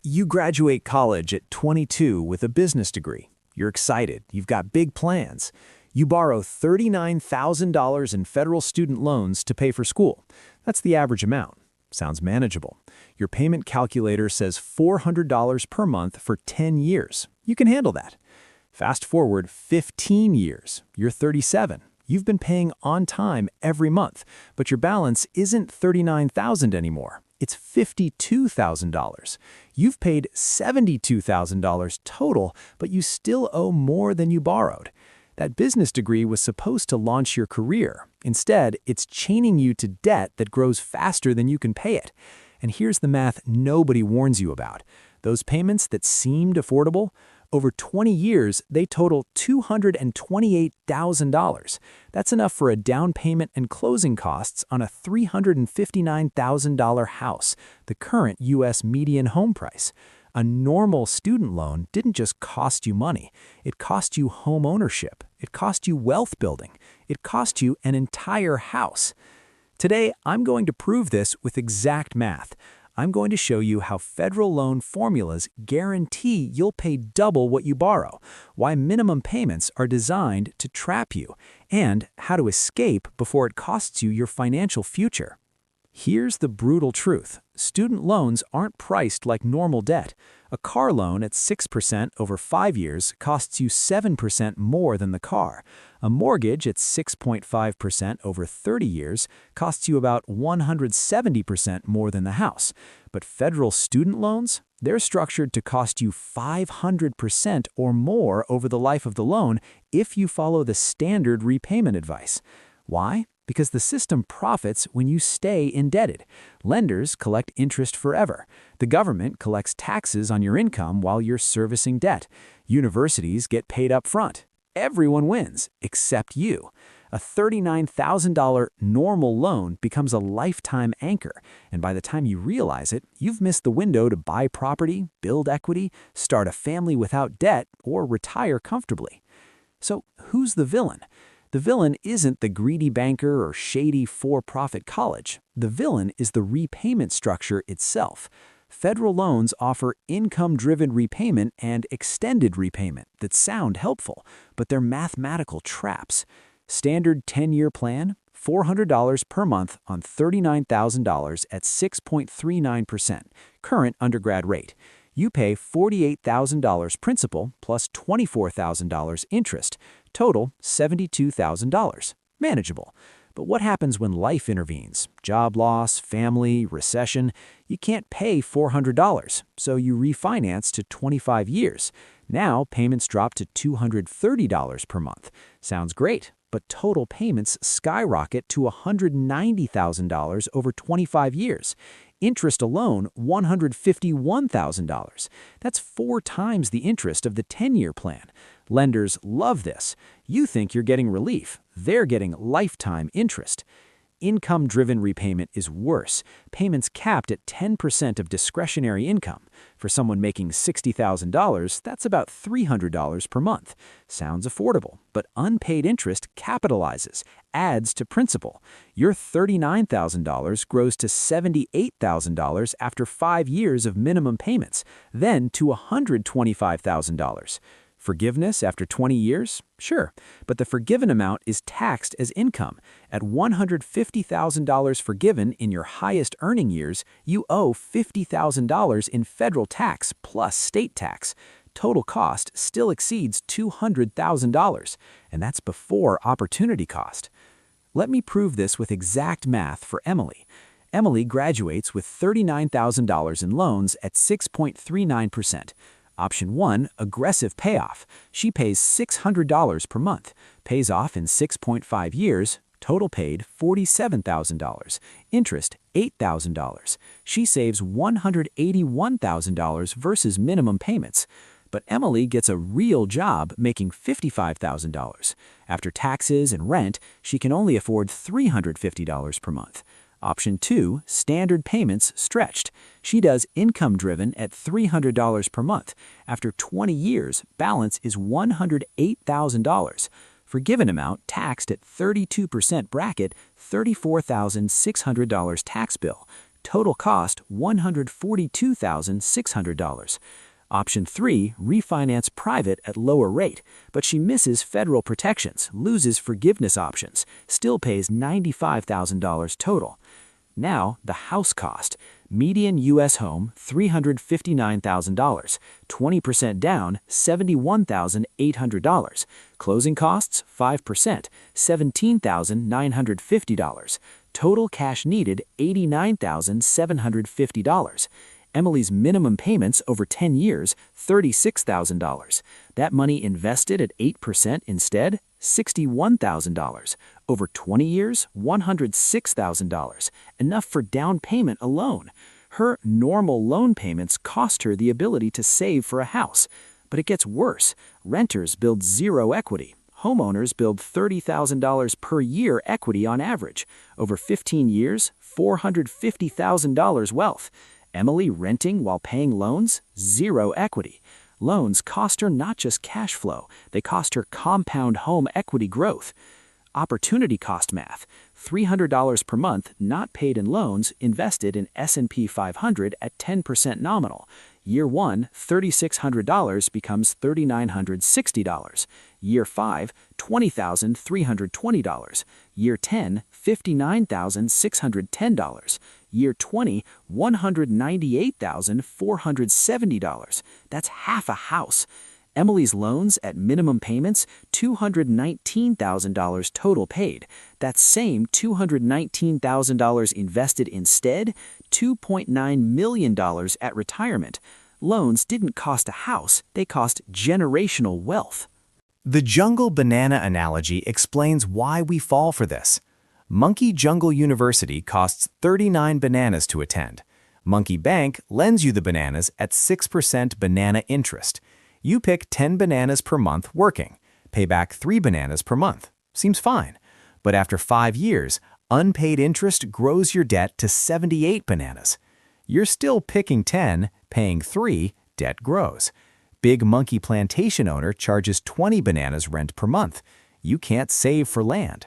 You graduate college at 22 with a business degree. You're excited. You've got big plans. You borrow $39,000 in federal student loans to pay for school. That's the average amount. Sounds manageable. Your payment calculator says $400 per month for 10 years. You can handle that. Fast forward 15 years. You're 37. You've been paying on time every month, but your balance isn't $39,000 anymore. It's $52,000. You've paid $72,000 total, but you still owe more than you borrowed. That business degree was supposed to launch your career. Instead, it's chaining you to debt that grows faster than you can pay it. And here's the math nobody warns you about. Those payments that seemed affordable, over 20 years, they total $228,000. That's enough for a down payment and closing costs on a $359,000 house, the current U.S. median home price. A normal student loan didn't just cost you money. It cost you home ownership. It cost you wealth building. It cost you an entire house. Today, I'm going to prove this with exact math. I'm going to show you how federal loan formulas guarantee you'll pay double what you borrow, why minimum payments are designed to trap you, and how to escape before it costs you your financial future. Here's the brutal truth. Student loans aren't priced like normal debt. A car loan at 6% over 5 years costs you 7% more than the car. A mortgage at 6.5% over 30 years costs you about 170% more than the house. But federal student loans? They're structured to cost you 500% or more over the life of the loan if you follow the standard repayment advice. Why? Because the system profits when you stay indebted. Lenders collect interest forever. The government collects taxes on your income while you're servicing debt. Universities get paid up front. Everyone wins, except you. A $39,000 normal loan becomes a lifetime anchor, and by the time you realize it, you've missed the window to buy property, build equity, start a family without debt, or retire comfortably. So who's the villain? The villain isn't the greedy banker or shady for-profit college. The villain is the repayment structure itself. Federal loans offer income-driven repayment and extended repayment that sound helpful, but they're mathematical traps. Standard 10-year plan, $400 per month on $39,000 at 6.39%, current undergrad rate. You pay $48,000 principal plus $24,000 interest, total $72,000. Manageable. But what happens when life intervenes? Job loss, family, recession. You can't pay $400, so you refinance to 25 years. Now payments drop to $230 per month. Sounds great, but total payments skyrocket to $190,000 over 25 years. Interest alone, $151,000. That's 4 times the interest of the 10-year plan. Lenders love this. You think you're getting relief. They're getting lifetime interest. Income-driven repayment is worse. Payments capped at 10% of discretionary income. For someone making $60,000, that's about $300 per month. Sounds affordable, but unpaid interest capitalizes, adds to principal. Your $39,000 grows to $78,000 after 5 years of minimum payments, then to $125,000. Forgiveness after 20 years? Sure, but the forgiven amount is taxed as income. At $150,000 forgiven in your highest earning years, you owe $50,000 in federal tax plus state tax. Total cost still exceeds $200,000, and that's before opportunity cost. Let me prove this with exact math for Emily. Emily graduates with $39,000 in loans at 6.39%. Option 1, aggressive payoff. She pays $600 per month, pays off in 6.5 years, total paid $47,000, interest $8,000. She saves $181,000 versus minimum payments. But Emily gets a real job making $55,000. After taxes and rent, she can only afford $350 per month. Option 2, standard payments stretched. She does income-driven at $300 per month. After 20 years, balance is $108,000. Forgiven amount taxed at 32% bracket, $34,600 tax bill. Total cost $142,600. Option 3, refinance private at lower rate, but she misses federal protections, loses forgiveness options, still pays $95,000 total. Now, the house cost. Median U.S. home, $359,000. 20% down, $71,800. Closing costs, 5%, $17,950. Total cash needed, $89,750. Emily's minimum payments over 10 years, $36,000. That money invested at 8% instead, $61,000. Over 20 years, $106,000. Enough for down payment alone. Her normal loan payments cost her the ability to save for a house. But it gets worse. Renters build zero equity. Homeowners build $30,000 per year equity on average. Over 15 years, $450,000 wealth. Emily renting while paying loans? Zero equity. Loans cost her not just cash flow, they cost her compound home equity growth. Opportunity cost math. $300 per month not paid in loans invested in S&P 500 at 10% nominal. Year 1, $3,600 becomes $3,960. Year 5, $20,320. Year 10, $59,610. Year 20, $198,470. That's half a house. Emily's loans at minimum payments, $219,000 total paid. That same $219,000 invested instead, $2.9 million at retirement. Loans didn't cost a house, they cost generational wealth. The jungle banana analogy explains why we fall for this. Monkey Jungle University costs 39 bananas to attend. Monkey Bank lends you the bananas at 6% banana interest. You pick 10 bananas per month working, pay back 3 bananas per month. Seems fine. But after 5 years, unpaid interest grows your debt to 78 bananas. You're still picking 10, paying 3, debt grows. Big Monkey Plantation owner charges 20 bananas rent per month. You can't save for land.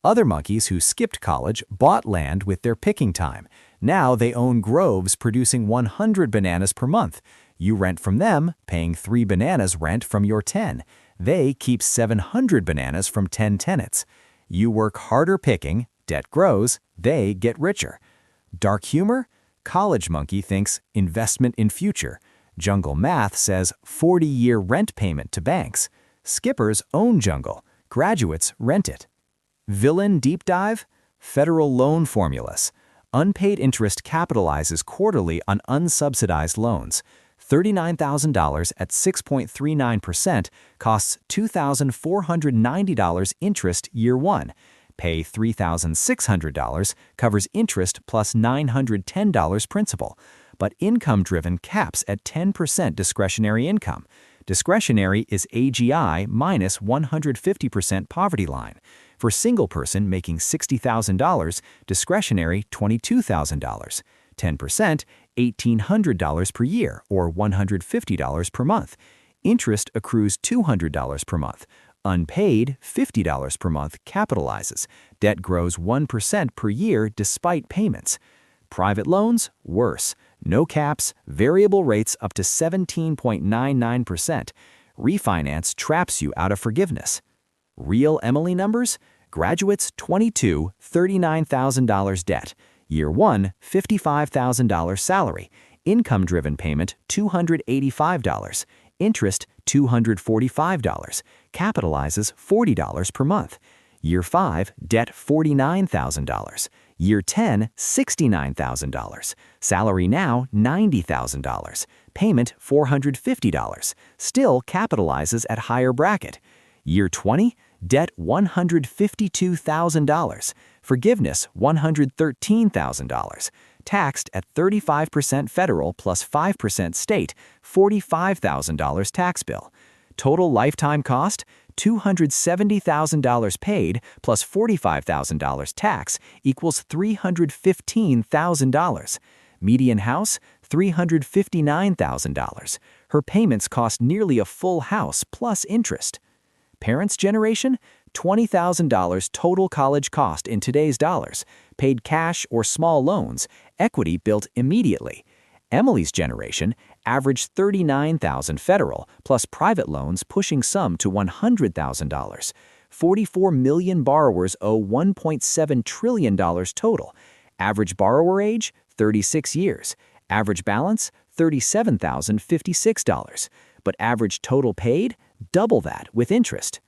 Other monkeys who skipped college bought land with their picking time. Now they own groves producing 100 bananas per month. You rent from them, paying 3 bananas rent from your 10. They keep 700 bananas from 10 tenants. You work harder picking, debt grows, they get richer. Dark humor? College monkey thinks investment in future. Jungle math says 40-year rent payment to banks. Skippers own jungle. Graduates rent it. Villain deep dive? Federal loan formulas. Unpaid interest capitalizes quarterly on unsubsidized loans. $39,000 at 6.39% costs $2,490 interest year 1. Pay $3,600 covers interest plus $910 principal. But income-driven caps at 10% discretionary income. Discretionary is AGI minus 150% poverty line. For single person making $60,000, discretionary $22,000. 10%, $1,800 per year or $150 per month. Interest accrues $200 per month. Unpaid, $50 per month capitalizes. Debt grows 1% per year despite payments. Private loans, worse. No caps, variable rates up to 17.99%. Refinance traps you out of forgiveness. Real Emily numbers? Graduates, $22,000, $39,000 debt. Year 1, $55,000 salary. Income-driven payment, $285. Interest, $245. Capitalizes $40 per month. Year 5, debt $49,000. Year 10, $69,000. Salary now, $90,000. Payment, $450. Still capitalizes at higher bracket. Year 20, debt $152,000. Forgiveness, $113,000. Taxed at 35% federal plus 5% state, $45,000 tax bill. Total lifetime cost, $270,000 paid plus $45,000 tax equals $315,000. Median house, $359,000. Her payments cost nearly a full house plus interest. Parents' generation, $20,000 total college cost in today's dollars, paid cash or small loans, equity built immediately. Emily's generation averaged $39,000 federal, plus private loans pushing some to $100,000. 44 million borrowers owe $1.7 trillion total. Average borrower age, 36 years. Average balance, $37,056. But average total paid, double that with interest.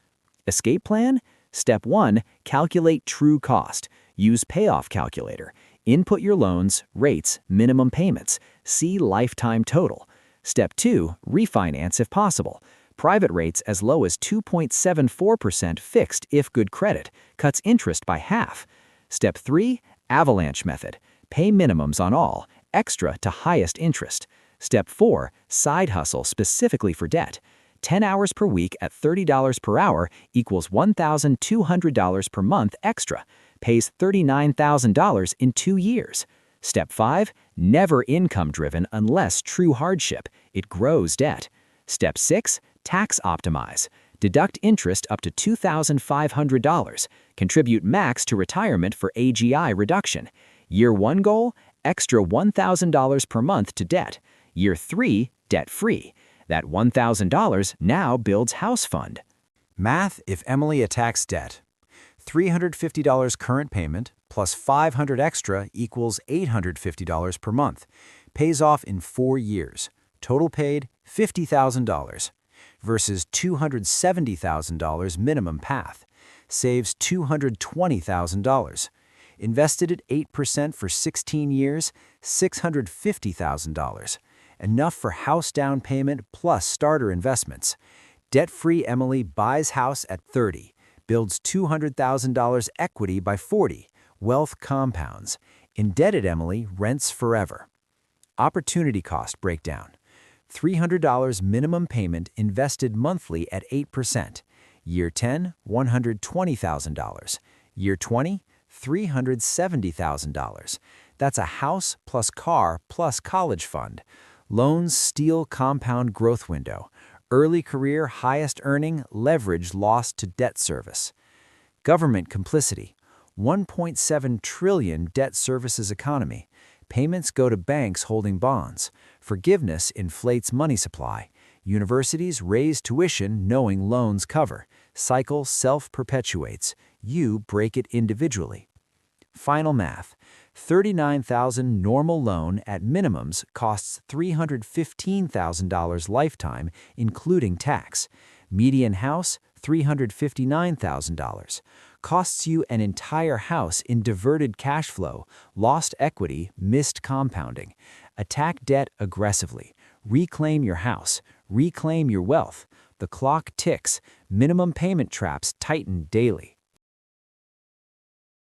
Escape plan? Step 1, calculate true cost. Use payoff calculator. Input your loans, rates, minimum payments. See lifetime total. Step 2, refinance if possible. Private rates as low as 2.74% fixed if good credit, cuts interest by half. Step 3, avalanche method. Pay minimums on all, extra to highest interest. Step 4, side hustle specifically for debt. 10 hours per week at $30 per hour equals $1,200 per month extra. Pays $39,000 in 2 years. Step 5, never income-driven unless true hardship. It grows debt. Step 6, tax optimize. Deduct interest up to $2,500. Contribute max to retirement for AGI reduction. Year 1 goal, extra $1,000 per month to debt. Year 3, debt-free. That $1,000 now builds house fund. Math if Emily attacks debt. $350 current payment plus $500 extra equals $850 per month. Pays off in 4 years. Total paid $50,000 versus $270,000 minimum path. Saves $220,000. Invested at 8% for 16 years, $650,000. Enough for house down payment plus starter investments. Debt-free Emily buys house at 30, builds $200,000 equity by 40, wealth compounds. Indebted Emily rents forever. Opportunity cost breakdown. $300 minimum payment invested monthly at 8%. Year 10, $120,000. Year 20, $370,000. That's a house plus car plus college fund. Loans steal compound growth window. Early career highest earning, leverage lost to debt service. Government complicity. 1.7 trillion debt services economy. Payments go to banks holding bonds. Forgiveness inflates money supply. Universities raise tuition knowing loans cover. Cycle self-perpetuates. You break it individually. Final math. $39,000 normal loan at minimums costs $315,000 lifetime, including tax. Median house, $359,000. Costs you an entire house in diverted cash flow, lost equity, missed compounding. Attack debt aggressively. Reclaim your house. Reclaim your wealth. The clock ticks. Minimum payment traps tighten daily.